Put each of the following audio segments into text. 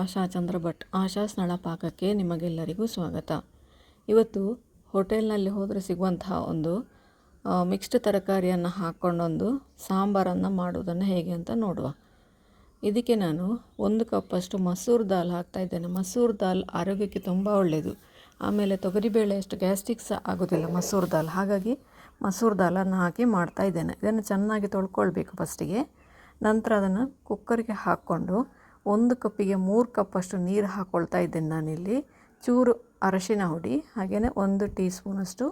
ಆಶಾ ಚಂದ್ರ ಭಟ್. ಆಶಾಸ್ ನಳಪಾಕಕ್ಕೆ ನಿಮಗೆಲ್ಲರಿಗೂ ಸ್ವಾಗತ. ಇವತ್ತು ಹೋಟೆಲ್ನಲ್ಲಿ ಹೋದರೆ ಸಿಗುವಂತಹ ಒಂದು ಮಿಕ್ಸ್ಡ್ ತರಕಾರಿಯನ್ನು ಹಾಕ್ಕೊಂಡೊಂದು ಸಾಂಬಾರನ್ನು ಮಾಡೋದನ್ನು ಹೇಗೆ ಅಂತ ನೋಡುವ. ಇದಕ್ಕೆ ನಾನು 1 ಕಪ್ಪಷ್ಟು ಮಸೂರ್ ದಾಲ್ ಹಾಕ್ತಾಯಿದ್ದೇನೆ. ಮಸೂರ್ ದಾಲ್ ಆರೋಗ್ಯಕ್ಕೆ ತುಂಬ ಒಳ್ಳೆಯದು. ಆಮೇಲೆ ತೊಗರಿಬೇಳೆ ಅಷ್ಟು ಗ್ಯಾಸ್ಟ್ರಿಕ್ ಸಹ ಆಗೋದಿಲ್ಲ ಮಸೂರ್ ದಾಲ್. ಹಾಗಾಗಿ ಮಸೂರ್ ದಾಲನ್ನು ಹಾಕಿ ಮಾಡ್ತಾಯಿದ್ದೇನೆ. ಇದನ್ನು ಚೆನ್ನಾಗಿ ತೊಳ್ಕೊಳ್ಬೇಕು ಫಸ್ಟಿಗೆ. ನಂತರ ಅದನ್ನು ಕುಕ್ಕರ್ಗೆ ಹಾಕ್ಕೊಂಡು 1 ಕಪ್ಪಿಗೆ 3 ಕಪ್ಪಷ್ಟು ನೀರು ಹಾಕ್ಕೊಳ್ತಾ ಇದ್ದೇನೆ ನಾನಿಲ್ಲಿ. ಚೂರು ಅರಶಿನ ಹುಡಿ, ಹಾಗೆಯೇ 1 ಟೀ ಸ್ಪೂನಷ್ಟು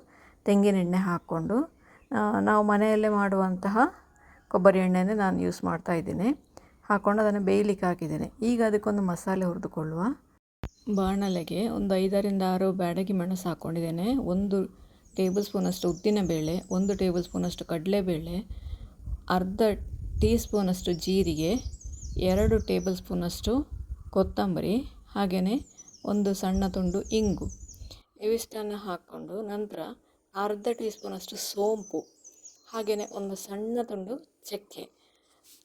ತೆಂಗಿನ ಎಣ್ಣೆ ಹಾಕ್ಕೊಂಡು, ನಾವು ಮನೆಯಲ್ಲೇ ಮಾಡುವಂತಹ ಕೊಬ್ಬರಿ ಎಣ್ಣೆನೇ ನಾನು ಯೂಸ್ ಮಾಡ್ತಾ ಇದ್ದೇನೆ. ಹಾಕ್ಕೊಂಡು ಅದನ್ನು ಬೇಯಲಿಕ್ಕೆ ಹಾಕಿದ್ದೇನೆ. ಈಗ ಅದಕ್ಕೊಂದು ಮಸಾಲೆ ಹುರಿದುಕೊಳ್ಳುವ. ಬಾಣಲೆಗೆ ಒಂದು 5ರಿಂದ 6 ಬ್ಯಾಡಗಿ ಮೆಣಸು ಹಾಕ್ಕೊಂಡಿದ್ದೇನೆ. 1 ಟೇಬಲ್ ಸ್ಪೂನಷ್ಟು ಉದ್ದಿನಬೇಳೆ, 1 ಟೇಬಲ್ ಸ್ಪೂನಷ್ಟು ಕಡಲೆಬೇಳೆ, ಅರ್ಧ ಟೀ ಸ್ಪೂನಷ್ಟು ಜೀರಿಗೆ, 2 ಟೇಬಲ್ ಸ್ಪೂನಷ್ಟು ಕೊತ್ತಂಬರಿ, ಹಾಗೆಯೇ 1 ಸಣ್ಣ ತುಂಡು ಇಂಗು. ಇವಿಷ್ಟನ್ನು ಹಾಕ್ಕೊಂಡು ನಂತರ ಅರ್ಧ ಟೀ ಸ್ಪೂನಷ್ಟು ಸೋಂಪು, ಹಾಗೆಯೇ 1 ಸಣ್ಣ ತುಂಡು ಚಕ್ಕೆ.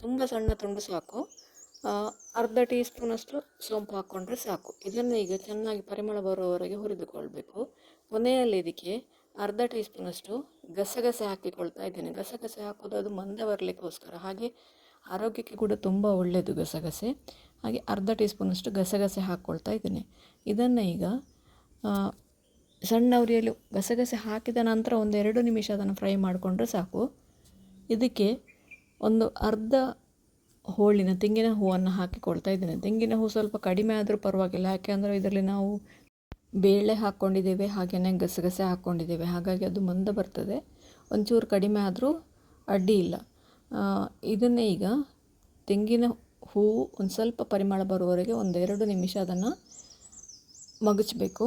ತುಂಬ ಸಣ್ಣ ತುಂಡು ಸಾಕು. ಅರ್ಧ ಟೀ ಸ್ಪೂನಷ್ಟು ಸೋಂಪು ಹಾಕ್ಕೊಂಡ್ರೆ ಸಾಕು. ಇದನ್ನು ಈಗ ಚೆನ್ನಾಗಿ ಪರಿಮಳ ಬರುವವರೆಗೆ ಹುರಿದುಕೊಳ್ಬೇಕು. ಕೊನೆಯಲ್ಲಿ ಇದಕ್ಕೆ ಅರ್ಧ ಟೀ ಸ್ಪೂನಷ್ಟು ಗಸಗಸೆ ಹಾಕಿಕೊಳ್ತಾ ಇದ್ದೇನೆ. ಗಸಗಸೆ ಹಾಕೋದು ಅದು ಮಂದ ಬರಲಿಕ್ಕೋಸ್ಕರ, ಹಾಗೆ ಆರೋಗ್ಯಕ್ಕೆ ಕೂಡ ತುಂಬ ಒಳ್ಳೆಯದು ಗಸಗಸೆ. ಹಾಗೆ ಅರ್ಧ ಟೀ ಸ್ಪೂನಷ್ಟು ಗಸಗಸೆ ಹಾಕ್ಕೊಳ್ತಾ ಇದ್ದೇನೆ. ಇದನ್ನು ಈಗ ಸಣ್ಣ ಉರಿಯಲ್ಲಿ ಗಸಗಸೆ ಹಾಕಿದ ನಂತರ 1-2 ನಿಮಿಷ ಅದನ್ನು ಫ್ರೈ ಮಾಡಿಕೊಂಡ್ರೆ ಸಾಕು. ಇದಕ್ಕೆ ಒಂದು ಅರ್ಧ ಹೋಳಿನ ತೆಂಗಿನ ಹೂವನ್ನು ಹಾಕಿಕೊಳ್ತಾ ಇದ್ದೇನೆ. ತೆಂಗಿನ ಹೂ ಸ್ವಲ್ಪ ಕಡಿಮೆ ಆದರೂ ಪರವಾಗಿಲ್ಲ, ಯಾಕೆಂದರೆ ಇದರಲ್ಲಿ ನಾವು ಬೇಳೆ ಹಾಕ್ಕೊಂಡಿದ್ದೇವೆ, ಹಾಗೆಯೇ ಗಸಗಸೆ ಹಾಕ್ಕೊಂಡಿದ್ದೇವೆ, ಹಾಗಾಗಿ ಅದು ಮಂದ ಬರ್ತದೆ. ಒಂಚೂರು ಕಡಿಮೆ ಆದರೂ ಅಡ್ಡಿ ಇಲ್ಲ. ಇದನ್ನೇ ಈಗ ತೆಂಗಿನ ಹೂವು ಒಂದು ಸ್ವಲ್ಪ ಪರಿಮಳ ಬರುವವರೆಗೆ 1-2 ನಿಮಿಷ ಅದನ್ನು ಮಗುಚಬೇಕು.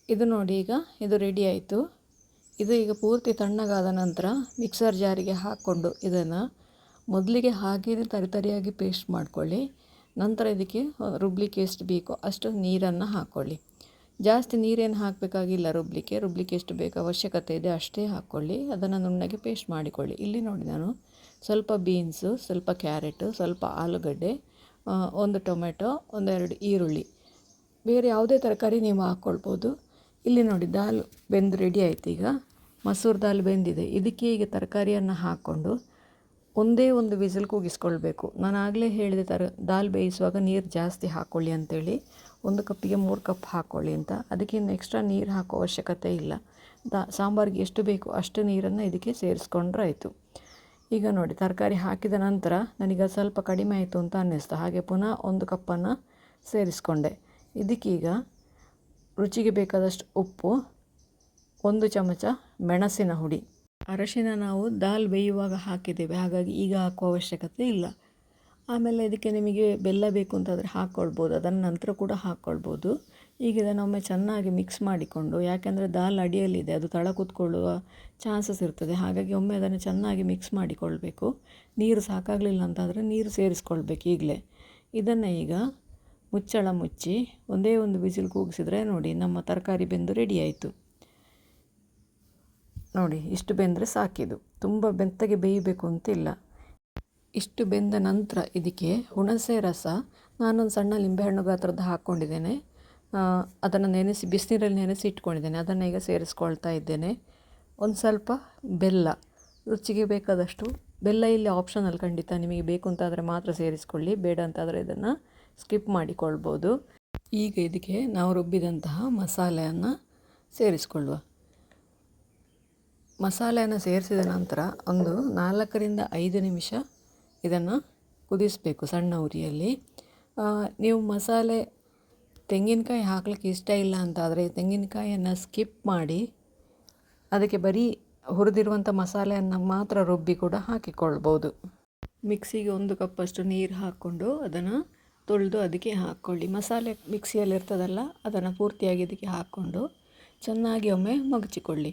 ಇದು ನೋಡಿ, ಈಗ ಇದು ರೆಡಿ ಆಯಿತು. ಇದು ಈಗ ಪೂರ್ತಿ ತಣ್ಣಗಾದ ನಂತರ ಮಿಕ್ಸರ್ ಜಾರಿಗೆ ಹಾಕ್ಕೊಂಡು ಇದನ್ನು ಮೊದಲಿಗೆ ಹಾಗೆಯೇ ತರಿಯಾಗಿ ಪೇಸ್ಟ್ ಮಾಡ್ಕೊಳ್ಳಿ. ನಂತರ ಇದಕ್ಕೆ ರುಬ್ಲಿಕ್ಕೆ ಎಷ್ಟು ಬೇಕೋ ಅಷ್ಟು ನೀರನ್ನು ಹಾಕ್ಕೊಳ್ಳಿ. ಜಾಸ್ತಿ ನೀರೇನು ಹಾಕಬೇಕಾಗಿಲ್ಲ. ರುಬ್ಲಿಕ್ಕೆ ಎಷ್ಟು ಬೇಕು ಅವಶ್ಯಕತೆ ಇದೆ ಅಷ್ಟೇ ಹಾಕ್ಕೊಳ್ಳಿ. ಅದನ್ನು ನುಣ್ಣಗೆ ಪೇಸ್ಟ್ ಮಾಡಿಕೊಳ್ಳಿ. ಇಲ್ಲಿ ನೋಡಿ, ನಾನು ಸ್ವಲ್ಪ ಬೀನ್ಸು, ಸ್ವಲ್ಪ ಕ್ಯಾರೆಟು, ಸ್ವಲ್ಪ ಆಲೂಗಡ್ಡೆ, 1 ಟೊಮೆಟೊ, 1-2 ಈರುಳ್ಳಿ, ಬೇರೆ ಯಾವುದೇ ತರಕಾರಿ ನೀವು ಹಾಕ್ಕೊಳ್ಬೋದು. ಇಲ್ಲಿ ನೋಡಿ, ದಾಲ್ ಬೆಂದು ರೆಡಿ ಆಯಿತು. ಈಗ ಮಸೂರ್ ದಾಲ್ ಬೆಂದಿದೆ. ಇದಕ್ಕೆ ಈಗ ತರಕಾರಿಯನ್ನು ಹಾಕ್ಕೊಂಡು ಒಂದೇ ಒಂದು ವಿಸಿಲ್ ಕೂಗಿಸ್ಕೊಳ್ಬೇಕು. ನಾನು ಆಗಲೇ ಹೇಳಿದೆ ದಾಲ್ ಬೇಯಿಸುವಾಗ ನೀರು ಜಾಸ್ತಿ ಹಾಕ್ಕೊಳ್ಳಿ ಅಂತೇಳಿ. 1 ಕಪ್ಪಿಗೆ 3 ಕಪ್ ಹಾಕ್ಕೊಳ್ಳಿ ಅಂತ. ಅದಕ್ಕಿಂತ ಎಕ್ಸ್ಟ್ರಾ ನೀರು ಹಾಕೋ ಅವಶ್ಯಕತೆ ಇಲ್ಲ. ಸಾಂಬಾರಿಗೆ ಎಷ್ಟು ಬೇಕು ಅಷ್ಟು ನೀರನ್ನು ಇದಕ್ಕೆ ಸೇರಿಸ್ಕೊಂಡ್ರೆ ಆಯಿತು. ಈಗ ನೋಡಿ, ತರಕಾರಿ ಹಾಕಿದ ನಂತರ ನನಗೆ ಸ್ವಲ್ಪ ಕಡಿಮೆ ಆಯಿತು ಅಂತ ಅನ್ನಿಸ್ತು. ಹಾಗೆ ಪುನಃ 1 ಕಪ್ಪನ್ನು ಸೇರಿಸ್ಕೊಂಡೆ. ಇದಕ್ಕೀಗ ರುಚಿಗೆ ಬೇಕಾದಷ್ಟು ಉಪ್ಪು, 1 ಚಮಚ ಮೆಣಸಿನ ಹುಡಿ. ಅರಶಿನ ನಾವು ದಾಲ್ ಬೇಯುವಾಗ ಹಾಕಿದ್ದೇವೆ, ಹಾಗಾಗಿ ಈಗ ಹಾಕುವ ಅವಶ್ಯಕತೆ ಇಲ್ಲ. ಆಮೇಲೆ ಇದಕ್ಕೆ ನಿಮಗೆ ಬೆಲ್ಲ ಬೇಕು ಅಂತಾದರೆ ಹಾಕ್ಕೊಳ್ಬೋದು, ಅದನ್ನು ನಂತರ ಕೂಡ ಹಾಕ್ಕೊಳ್ಬೋದು. ಈಗ ಇದನ್ನೊಮ್ಮೆ ಚೆನ್ನಾಗಿ ಮಿಕ್ಸ್ ಮಾಡಿಕೊಂಡು, ಯಾಕೆಂದರೆ ದಾಲ್ ಅಡಿಯಲ್ಲಿದೆ, ಅದು ತಳ ಕೂತ್ಕೊಳ್ಳುವ ಚಾನ್ಸಸ್ ಇರ್ತದೆ, ಹಾಗಾಗಿ ಒಮ್ಮೆ ಅದನ್ನು ಚೆನ್ನಾಗಿ ಮಿಕ್ಸ್ ಮಾಡಿಕೊಳ್ಬೇಕು. ನೀರು ಸಾಕಾಗಲಿಲ್ಲ ಅಂತಾದರೆ ನೀರು ಸೇರಿಸ್ಕೊಳ್ಬೇಕು ಈಗಲೇ. ಇದನ್ನು ಈಗ ಮುಚ್ಚಳ ಮುಚ್ಚಿ ಒಂದೇ ಒಂದು ವಿಸಿಲ್ ಕೂಗಿಸಿದ್ರೆ ನೋಡಿ, ನಮ್ಮ ತರಕಾರಿ ಬೆಂದು ರೆಡಿ ಆಯಿತು. ನೋಡಿ, ಇಷ್ಟು ಬೆಂದರೆ ಸಾಕಿದು. ತುಂಬ ಬೆಂತಗೆ ಬೇಯಬೇಕು ಅಂತಿಲ್ಲ. ಇಷ್ಟು ಬೆಂದ ನಂತರ ಇದಕ್ಕೆ ಹುಣಸೆ ರಸ, ನಾನೊಂದು ಸಣ್ಣ ಲಿಂಬೆಹಣ್ಣು ಗಾತ್ರದ್ದು ಹಾಕ್ಕೊಂಡಿದ್ದೇನೆ. ಅದನ್ನು ಬಿಸಿನೀರಲ್ಲಿ ನೆನೆಸಿ ಇಟ್ಕೊಂಡಿದ್ದೇನೆ. ಅದನ್ನು ಈಗ ಸೇರಿಸ್ಕೊಳ್ತಾ ಇದ್ದೇನೆ. ಒಂದು ಸ್ವಲ್ಪ ಬೆಲ್ಲ, ರುಚಿಗೆ ಬೇಕಾದಷ್ಟು ಬೆಲ್ಲ. ಇಲ್ಲಿ ಆಪ್ಷನಲ್, ಖಂಡಿತ ನಿಮಗೆ ಬೇಕು ಅಂತಾದರೆ ಮಾತ್ರ ಸೇರಿಸ್ಕೊಳ್ಳಿ, ಬೇಡ ಅಂತಾದರೆ ಇದನ್ನು ಸ್ಕಿಪ್ ಮಾಡಿಕೊಳ್ಬೋದು. ಈಗ ಇದಕ್ಕೆ ನಾವು ರುಬ್ಬಿದಂತಹ ಮಸಾಲೆಯನ್ನು ಸೇರಿಸ್ಕೊಳ್ಳುವ. ಮಸಾಲೆಯನ್ನು ಸೇರಿಸಿದ ನಂತರ ಒಂದು 4ರಿಂದ 5 ನಿಮಿಷ ಇದನ್ನು ಕುದಿಸಬೇಕು ಸಣ್ಣ ಉರಿಯಲ್ಲಿ. ನೀವು ಮಸಾಲೆ ತೆಂಗಿನಕಾಯಿ ಹಾಕಲಿಕ್ಕೆ ಇಷ್ಟ ಇಲ್ಲ ಅಂತಾದರೆ ತೆಂಗಿನಕಾಯಿಯನ್ನು ಸ್ಕಿಪ್ ಮಾಡಿ ಅದಕ್ಕೆ ಬರೀ ಹುರಿದಿರುವಂಥ ಮಸಾಲೆಯನ್ನು ಮಾತ್ರ ರುಬ್ಬಿ ಕೂಡ ಹಾಕಿಕೊಳ್ಬೋದು. ಮಿಕ್ಸಿಗೆ 1 ಕಪ್ಪಷ್ಟು ನೀರು ಹಾಕ್ಕೊಂಡು ಅದನ್ನು ತೊಳೆದು ಅದಕ್ಕೆ ಹಾಕ್ಕೊಳ್ಳಿ. ಮಸಾಲೆ ಮಿಕ್ಸಿಯಲ್ಲಿರ್ತದಲ್ಲ, ಅದನ್ನು ಪೂರ್ತಿಯಾಗಿ ಇದಕ್ಕೆ ಹಾಕ್ಕೊಂಡು ಚೆನ್ನಾಗಿ ಒಮ್ಮೆ ಮಗಚಿಕೊಳ್ಳಿ.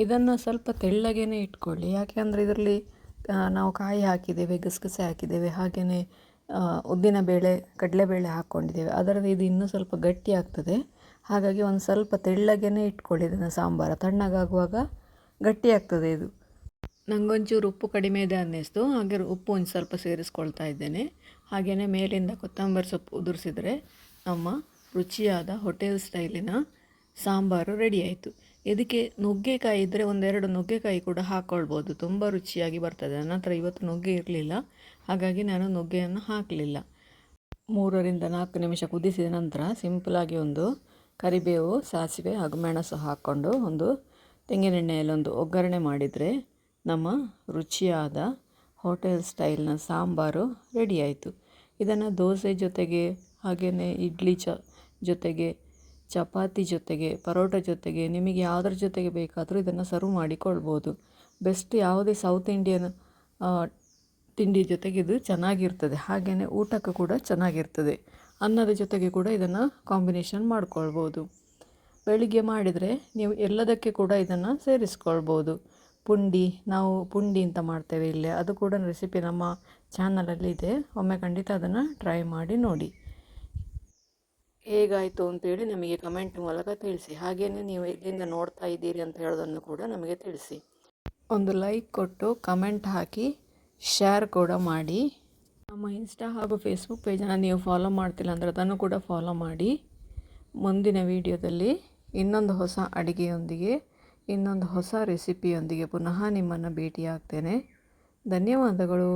ಇದನ್ನು ಸ್ವಲ್ಪ ತೆಳ್ಳಗೇ ಇಟ್ಕೊಳ್ಳಿ, ಯಾಕೆಂದರೆ ಇದರಲ್ಲಿ ನಾವು ಕಾಯಿ ಹಾಕಿದ್ದೇವೆ, ಗಸಗಸೆ ಹಾಕಿದ್ದೇವೆ, ಹಾಗೆಯೇ ಉದ್ದಿನಬೇಳೆ, ಕಡಲೆಬೇಳೆ ಹಾಕ್ಕೊಂಡಿದ್ದೇವೆ. ಅದರಲ್ಲಿ ಇದು ಇನ್ನೂ ಸ್ವಲ್ಪ ಗಟ್ಟಿ ಆಗ್ತದೆ. ಹಾಗಾಗಿ ಒಂದು ಸ್ವಲ್ಪ ತೆಳ್ಳಗೇ ಇಟ್ಕೊಳ್ಳಿ ಇದನ್ನು. ಸಾಂಬಾರು ತಣ್ಣಗಾಗುವಾಗ ಗಟ್ಟಿ ಆಗ್ತದೆ ಇದು. ನನಗೊಂಚೂರು ಉಪ್ಪು ಕಡಿಮೆ ಇದೆ ಅನ್ನಿಸ್ತು, ಹಾಗೆ ಉಪ್ಪು ಒಂದು ಸ್ವಲ್ಪ ಸೇರಿಸ್ಕೊಳ್ತಾ ಇದ್ದೇನೆ. ಹಾಗೆಯೇ ಮೇಲಿಂದ ಕೊತ್ತಂಬರಿ ಸೊಪ್ಪು ಉದುರಿಸಿದರೆ ನಮ್ಮ ರುಚಿಯಾದ ಹೋಟೆಲ್ ಸ್ಟೈಲಿನ ಸಾಂಬಾರು ರೆಡಿ ಆಯಿತು. ಇದಕ್ಕೆ ನುಗ್ಗೆಕಾಯಿ ಇದ್ದರೆ ಒಂದೆರಡು ನುಗ್ಗೆಕಾಯಿ ಕೂಡ ಹಾಕ್ಕೊಳ್ಬೋದು, ತುಂಬ ರುಚಿಯಾಗಿ ಬರ್ತದೆ. ನನ್ನ ಹತ್ರ ಇವತ್ತು ನುಗ್ಗೆ ಇರಲಿಲ್ಲ, ಹಾಗಾಗಿ ನಾನು ನುಗ್ಗೆಯನ್ನು ಹಾಕಲಿಲ್ಲ. 3-4 ನಿಮಿಷ ಕುದಿಸಿದ ನಂತರ ಸಿಂಪಲಾಗಿ ಒಂದು ಕರಿಬೇವು, ಸಾಸಿವೆ ಹಾಗೂ ಮೆಣಸು ಹಾಕ್ಕೊಂಡು ಒಂದು ತೆಂಗಿನೆಣ್ಣೆಯಲ್ಲಿ ಒಂದು ಒಗ್ಗರಣೆ ಮಾಡಿದರೆ ನಮ್ಮ ರುಚಿಯಾದ ಹೋಟೆಲ್ ಸ್ಟೈಲ್ನ ಸಾಂಬಾರು ರೆಡಿ ಆಯಿತು. ಇದನ್ನು ದೋಸೆ ಜೊತೆಗೆ, ಹಾಗೆಯೇ ಇಡ್ಲಿ ಜೊತೆಗೆ, ಚಪಾತಿ ಜೊತೆಗೆ, ಪರೋಟ ಜೊತೆಗೆ, ನಿಮಗೆ ಯಾವುದ್ರ ಜೊತೆಗೆ ಬೇಕಾದರೂ ಇದನ್ನು ಸರ್ವ್ ಮಾಡಿಕೊಳ್ಬೋದು. ಬೆಸ್ಟ್ ಯಾವುದೇ ಸೌತ್ ಇಂಡಿಯನ್ ತಿಂಡಿ ಜೊತೆಗೆ ಇದು ಚೆನ್ನಾಗಿರ್ತದೆ. ಹಾಗೆಯೇ ಊಟಕ್ಕೂ ಕೂಡ ಚೆನ್ನಾಗಿರ್ತದೆ. ಅನ್ನದ ಜೊತೆಗೆ ಕೂಡ ಇದನ್ನು ಕಾಂಬಿನೇಷನ್ ಮಾಡ್ಕೊಳ್ಬೋದು. ಬೆಳಿಗ್ಗೆ ಮಾಡಿದರೆ ನೀವು ಎಲ್ಲದಕ್ಕೆ ಕೂಡ ಇದನ್ನು ಸೇರಿಸ್ಕೊಳ್ಬೋದು. ನಾವು ಪುಂಡಿ ಅಂತ ಮಾಡ್ತೇವೆ ಇಲ್ಲೇ, ಅದು ಕೂಡ ರೆಸಿಪಿ ನಮ್ಮ ಚಾನಲಲ್ಲಿ ಇದೆ. ಒಮ್ಮೆ ಖಂಡಿತ ಅದನ್ನು ಟ್ರೈ ಮಾಡಿ ನೋಡಿ. ಹೇಗಾಯಿತು ಅಂತೇಳಿ ನಮಗೆ ಕಮೆಂಟ್ ಮೂಲಕ ತಿಳಿಸಿ. ಹಾಗೆಯೇ ನೀವು ಎಲ್ಲಿಂದ ನೋಡ್ತಾ ಇದ್ದೀರಿ ಅಂತ ಹೇಳೋದನ್ನು ಕೂಡ ನಮಗೆ ತಿಳಿಸಿ. ಒಂದು ಲೈಕ್ ಕೊಟ್ಟು ಕಮೆಂಟ್ ಹಾಕಿ ಶೇರ್ ಕೂಡ ಮಾಡಿ. ನಮ್ಮ ಇನ್ಸ್ಟಾ ಹಾಗೂ ಫೇಸ್ಬುಕ್ ಪೇಜನ್ನು ನೀವು ಫಾಲೋ ಮಾಡ್ತಿಲ್ಲ ಅಂದರೆ ಅದನ್ನು ಕೂಡ ಫಾಲೋ ಮಾಡಿ. ಮುಂದಿನ ವಿಡಿಯೋದಲ್ಲಿ ಇನ್ನೊಂದು ಹೊಸ ಅಡುಗೆಯೊಂದಿಗೆ, ಇನ್ನೊಂದು ಹೊಸ ರೆಸಿಪಿಯೊಂದಿಗೆ ಪುನಃ ನಿಮ್ಮನ್ನು ಭೇಟಿಯಾಗ್ತೇನೆ. ಧನ್ಯವಾದಗಳು.